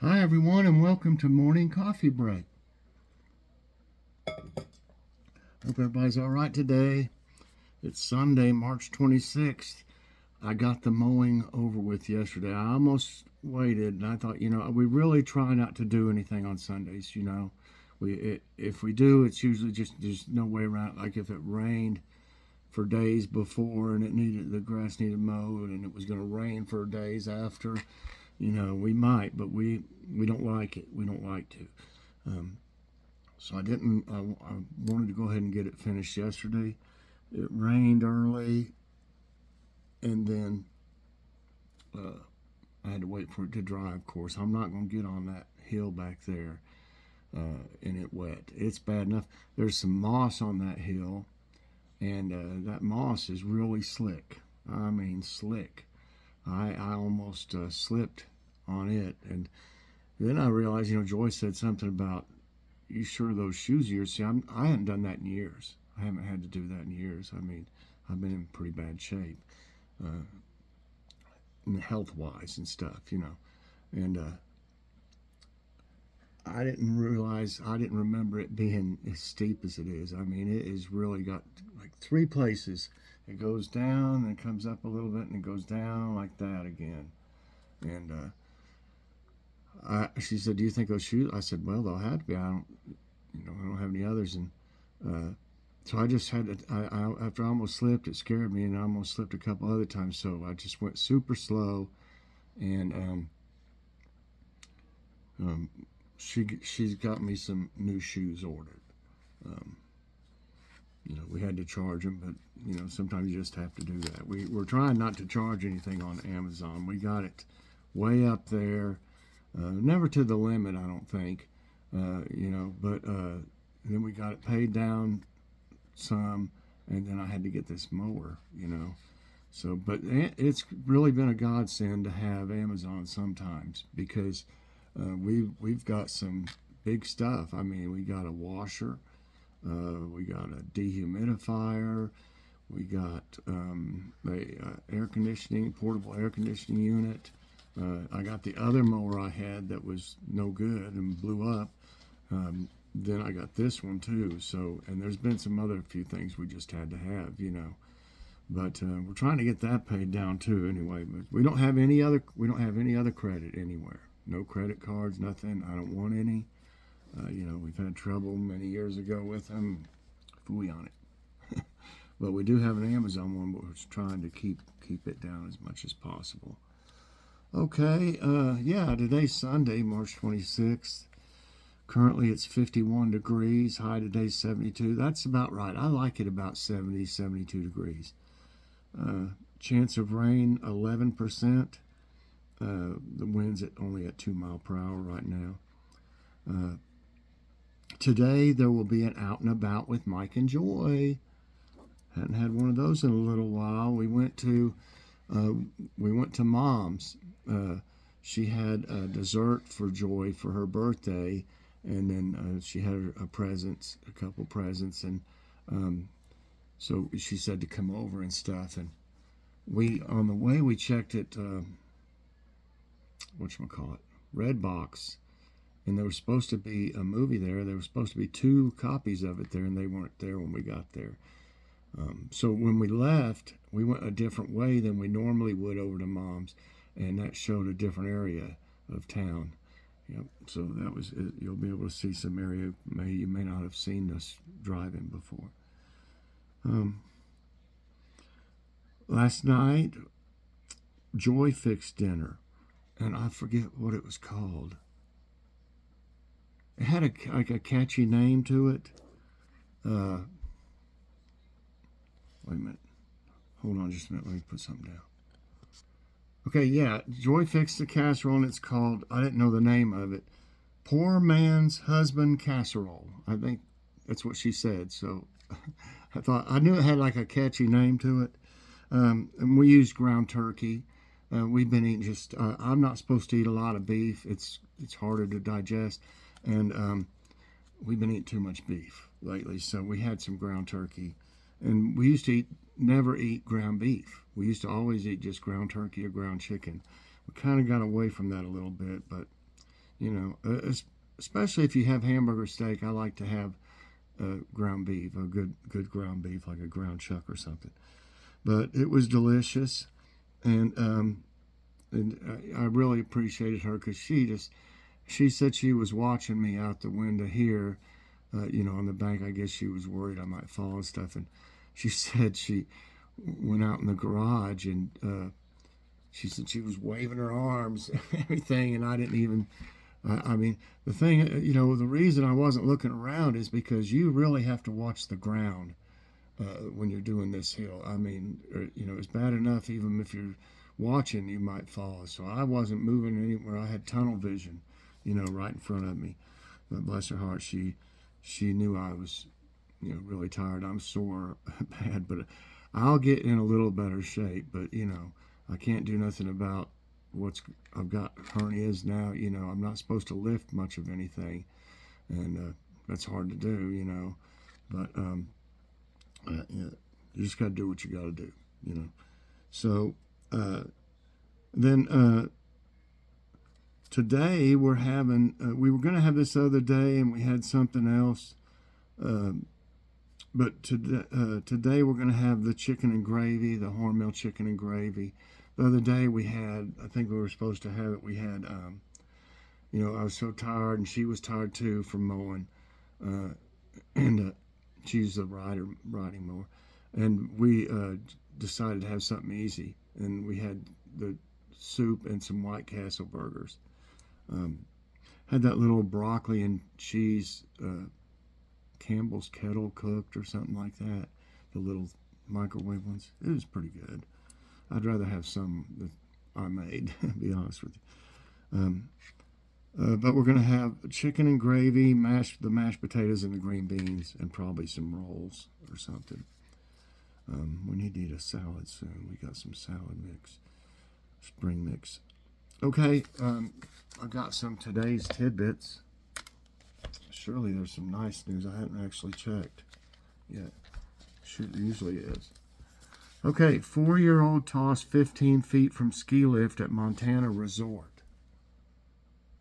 Hi, everyone, and welcome to Morning Coffee Break. Hope everybody's all right today. It's Sunday, March 26th. I got the mowing over with yesterday. I almost waited, and I thought, we really try not to do anything on Sundays. If we do, it's usually just there's no way around. Like if it rained for days before and the grass needed mowed, and it was going to rain for days after, we might, but we don't like it. We don't like to. So I didn't. I wanted to go ahead and get it finished yesterday. It rained early, and then I had to wait for it to dry. Of course, I'm not going to get on that hill back there and it wet. It's bad enough. There's some moss on that hill, and that moss is really slick. I mean, slick. I almost slipped on it, and then I realized, Joy said something about, you sure those shoes of yours? See, I hadn't done that in years. I haven't had to do that in years. I mean, I've been in pretty bad shape, health-wise and stuff, And I didn't remember it being as steep as it is. I mean, it has really got like three places. It goes down and comes up a little bit, and it goes down like that again. And she said, "Do you think those shoes?" I said, "Well, they'll have to be. I don't have any others." And so I just had to. After I almost slipped, it scared me, and I almost slipped a couple other times. So I just went super slow, and she's got me some new shoes ordered. Um, we had to charge them, but sometimes you just have to do that. We're trying not to charge anything on Amazon. We got it way up there. Never to the limit, I don't think, but then we got it paid down some, and then I had to get this mower, So, but it's really been a godsend to have Amazon sometimes because we've got some big stuff. I mean, we got a washer, we got a dehumidifier, we got a portable air conditioning unit. I got the other mower I had that was no good and blew up. Then I got this one too. So, and there's been some other few things we just had to have, But we're trying to get that paid down too. Anyway, but we don't have any other credit anywhere. No credit cards, nothing. I don't want any. We've had trouble many years ago with them. Fooey on it. But we do have an Amazon one, but we're trying to keep it down as much as possible. Okay, today's Sunday, March 26th. Currently it's 51 degrees. High today's 72. That's about right. I like it about 70, 72 degrees. Chance of rain, 11%. The wind's only at 2 miles per hour right now. Today there will be an out and about with Mike and Joy. Hadn't had one of those in a little while. We went to Mom's. She had a dessert for Joy for her birthday, and then she had a couple presents, and so she said to come over and stuff. And on the way we checked it, Redbox, and there was supposed to be a movie there. There were supposed to be 2 copies of it there, and they weren't there when we got there. So when we left, we went a different way than we normally would over to Mom's, and that showed a different area of town. Yep. So that was you'll be able to see some area you may not have seen us driving before. Last night, Joy fixed dinner, and I forget what it was called. It had a catchy name to it. Wait a minute. Hold on just a minute. Let me put something down. Okay, yeah. Joy fixed the casserole, and it's called, I didn't know the name of it, Poor Man's Husband Casserole. I think that's what she said. So I knew it had like a catchy name to it. And we used ground turkey. We've been eating I'm not supposed to eat a lot of beef. It's harder to digest. And we've been eating too much beef lately. So we had some ground turkey. And we used to never eat ground beef. We used to always eat just ground turkey or ground chicken. We kind of got away from that a little bit, but You know, especially if you have hamburger steak, I like to have ground beef, a good ground beef, like a ground chuck or something. But it was delicious, and I really appreciated her because she said she was watching me out the window here, you know, on the bank. I guess she was worried I might fall and stuff, and she said she went out in the garage and she said she was waving her arms and everything, and I didn't even. I mean, the thing, you know, the reason I wasn't looking around is because you really have to watch the ground when you're doing this hill. I mean, you know, it's bad enough even if you're watching, you might fall. So I wasn't moving anywhere. I had tunnel vision, you know, right in front of me. But bless her heart, she knew I was, you know, really tired. I'm sore bad, but I'll get in a little better shape. But you know, I can't do nothing about I've got hernias now. You know, I'm not supposed to lift much of anything, and that's hard to do. You know, but yeah, you just got to do what you got to do. You know, so then today we're having. We were going to have this other day, and we had something else. But today we're going to have the chicken and gravy, the hormel chicken and gravy. The other day we had, I think we were supposed to have it. We had, you know, I was so tired, and she was tired too from mowing, and she's the riding mower, and we decided to have something easy, and we had the soup and some White Castle burgers. Had that little broccoli and cheese Campbell's Kettle cooked or something like that, the little microwave ones. It was pretty good. I'd rather have some that I made, to be honest with you. But we're going to have chicken and gravy, the mashed potatoes and the green beans, and probably some rolls or something. We need to eat a salad soon. We got some salad mix, spring mix. Okay, I got some today's tidbits. Surely there's some nice news. I hadn't actually checked yet. Usually is. Okay, 4-year-old tossed 15 feet from ski lift at Montana resort.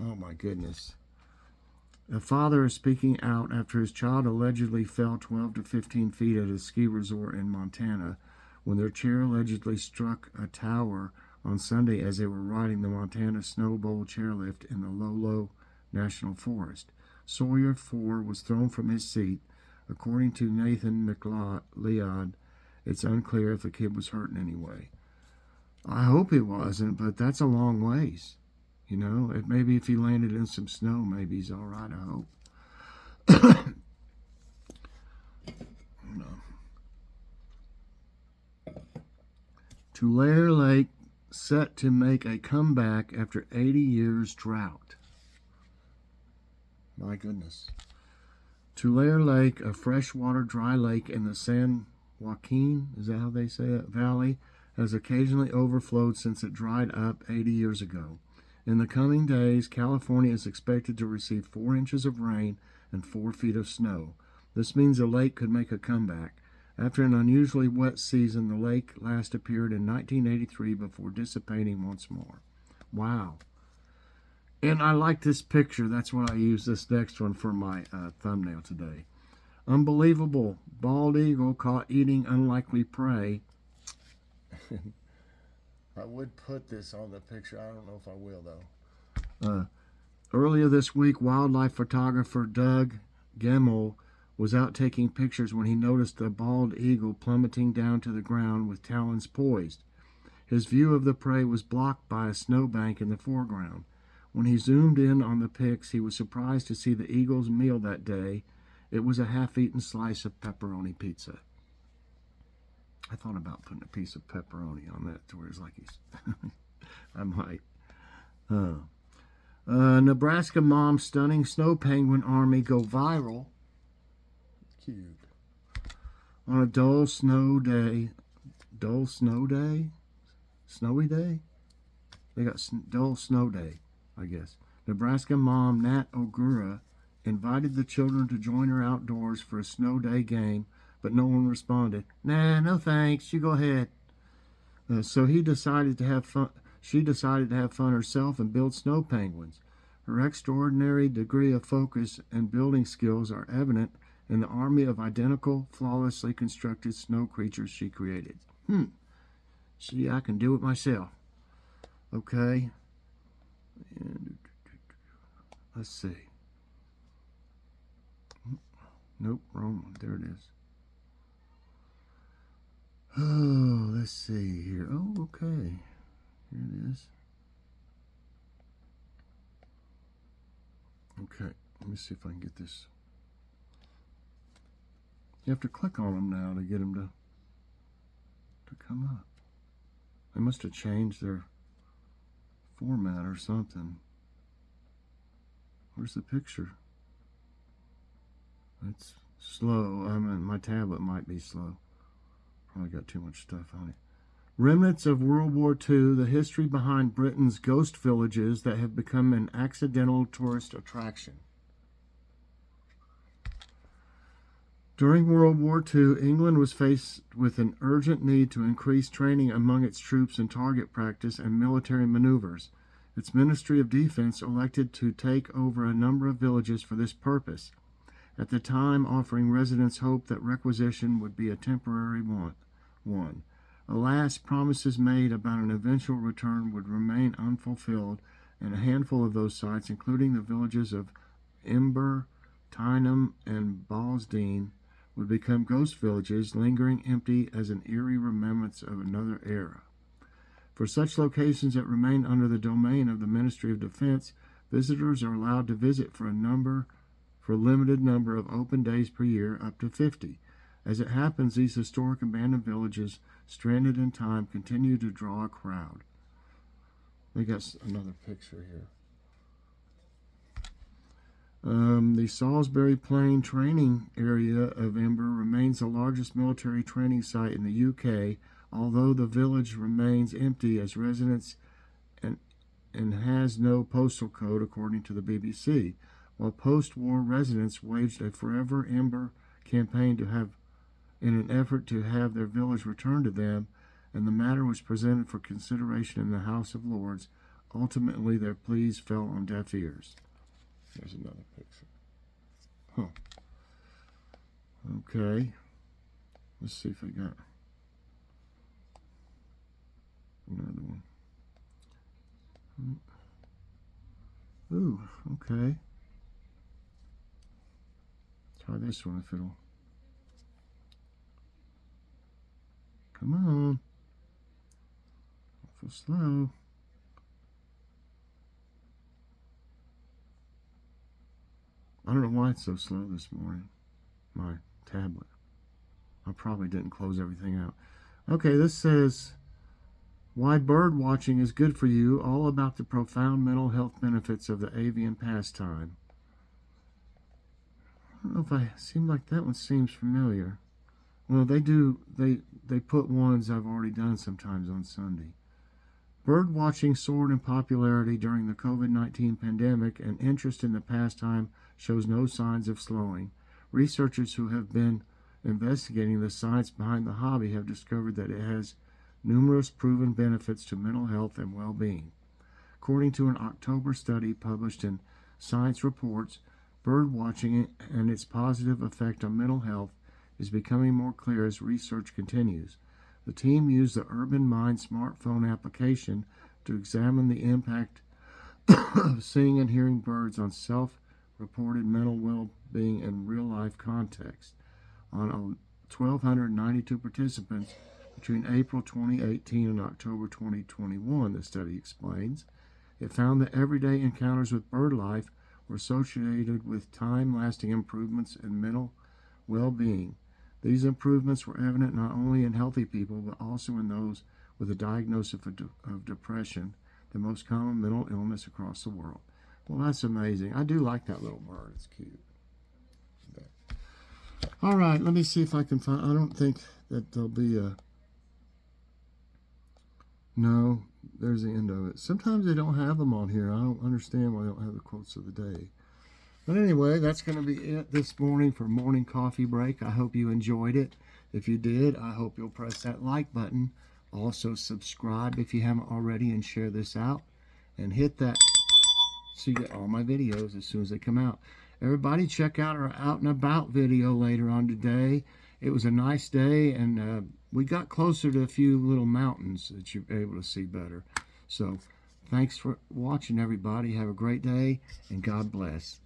Oh my goodness. A father is speaking out after his child allegedly fell 12 to 15 feet at a ski resort in Montana when their chair allegedly struck a tower on Sunday as they were riding the Montana Snow Bowl chairlift in the Lolo National Forest. Sawyer 4 was thrown from his seat. According to Nathan McLeod, it's unclear if the kid was hurt in any way. I hope he wasn't, but that's a long ways. You know, maybe if he landed in some snow, maybe he's all right, I hope. No. Tulare Lake set to make a comeback after 80 years drought. My goodness. Tulare Lake, a freshwater dry lake in the San Joaquin, is that how they say it, Valley, has occasionally overflowed since it dried up 80 years ago. In the coming days, California is expected to receive 4 inches of rain and 4 feet of snow. This means the lake could make a comeback. After an unusually wet season, the lake last appeared in 1983 before dissipating once more. Wow. And I like this picture. That's why I use this next one for my thumbnail today. Unbelievable. Bald eagle caught eating unlikely prey. I would put this on the picture. I don't know if I will, though. Earlier this week, wildlife photographer Doug Gemmel was out taking pictures when he noticed a bald eagle plummeting down to the ground with talons poised. His view of the prey was blocked by a snowbank in the foreground. When he zoomed in on the pics, he was surprised to see the eagle's meal that day. It was a half-eaten slice of pepperoni pizza. I thought about putting a piece of pepperoni on that to where it's like he's... I might. Nebraska mom stunning snow penguin army go viral. Cute. On a dull snow day. Dull snow day? Snowy day? They got dull snow day, I guess. Nebraska mom Nat Ogura invited the children to join her outdoors for a snow day game, but no one responded. Nah, no thanks. You go ahead. So he decided to have fun. She decided to have fun herself and build snow penguins. Her extraordinary degree of focus and building skills are evident in the army of identical, flawlessly constructed snow creatures she created. See, I can do it myself. Okay. And let's see. Nope, wrong one. There it is. Oh, let's see here. Oh, okay. Here it is. Okay, let me see if I can get this. You have to click on them now to get them to come up. They must have changed their format or something. Where's the picture? It's slow. I mean, my tablet might be slow. Probably got too much stuff on it. Remnants of World War II, the history behind Britain's ghost villages that have become an accidental tourist attraction. During World War II, England was faced with an urgent need to increase training among its troops in target practice and military maneuvers. Its Ministry of Defense elected to take over a number of villages for this purpose, at the time offering residents hope that requisition would be a temporary one. Alas, promises made about an eventual return would remain unfulfilled, and a handful of those sites, including the villages of Imber, Tyneham, and Balsdean, would become ghost villages, lingering empty as an eerie remembrance of another era. For such locations that remain under the domain of the Ministry of Defense, visitors are allowed to visit for a limited number of open days per year, up to 50. As it happens, these historic abandoned villages, stranded in time, continue to draw a crowd. They got another picture here. The Salisbury Plain training area of Imber remains the largest military training site in the UK, although the village remains empty as residents and has no postal code, according to the BBC. While post-war residents waged a Forever Imber campaign in an effort to have their village returned to them, and the matter was presented for consideration in the House of Lords, ultimately their pleas fell on deaf ears. There's another picture. Okay. Let's see if I got another one. Ooh, okay. Try this one if it'll. Come on. Awful slow. I don't know why it's so slow this morning. My tablet. I probably didn't close everything out. Okay, this says, why bird watching is good for you, all about the profound mental health benefits of the avian pastime. I don't know if seem like that one seems familiar. Well, they put ones I've already done sometimes on Sunday. Bird watching soared in popularity during the COVID-19 pandemic, and interest in the pastime shows no signs of slowing. Researchers who have been investigating the science behind the hobby have discovered that it has numerous proven benefits to mental health and well-being. According to an October study published in Science Reports, bird watching and its positive effect on mental health is becoming more clear as research continues. The team used the Urban Mind smartphone application to examine the impact of seeing and hearing birds on self-reported mental well-being in real-life context. On 1,292 participants between April 2018 and October 2021, the study explains. It found that everyday encounters with bird life were associated with time-lasting improvements in mental well-being. These improvements were evident not only in healthy people, but also in those with a diagnosis of depression, the most common mental illness across the world. Well, that's amazing. I do like that little bird. It's cute. All right, let me see if I can find. I don't think that there'll be a. No, there's the end of it. Sometimes they don't have them on here. I don't understand why they don't have the quotes of the day. But anyway, that's going to be it this morning for Morning Coffee Break. I hope you enjoyed it. If you did, I hope you'll press that like button. Also, subscribe if you haven't already and share this out. And hit that so you get all my videos as soon as they come out. Everybody check out our out and about video later on today. It was a nice day, and we got closer to a few little mountains that you're able to see better. So thanks for watching, everybody. Have a great day, and God bless.